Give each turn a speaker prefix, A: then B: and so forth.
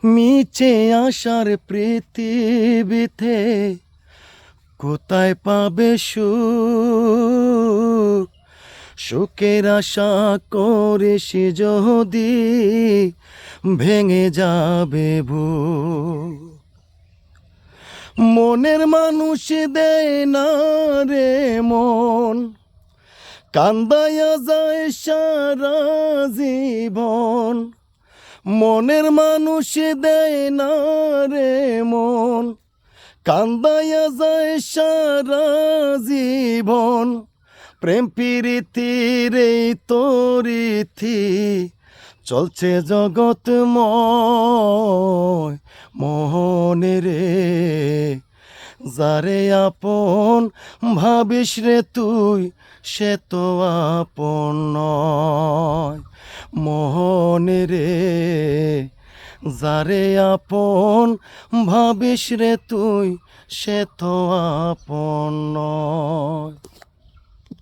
A: মিছে আশার পৃথিবীতে কোথায় পাবে সুখ? সুখের আশা করিস যদি ভেঙে যাবে বুক। মনের মানুষ দেয় না রে মন, কান্দায়া যায় সারা জীবন। মনের মানুষ দেয় না রে মন, কান্দায়া যায় সারা জীবন। প্রেম প্রীতির এই তরিথি চলছে জগৎময় মোহনে রে। যারে আপন ভাবিস রে তুই, সে তো আপন নয় মোহনে রে। যারে আপন ভাবিস রে তুই, সে তো আপন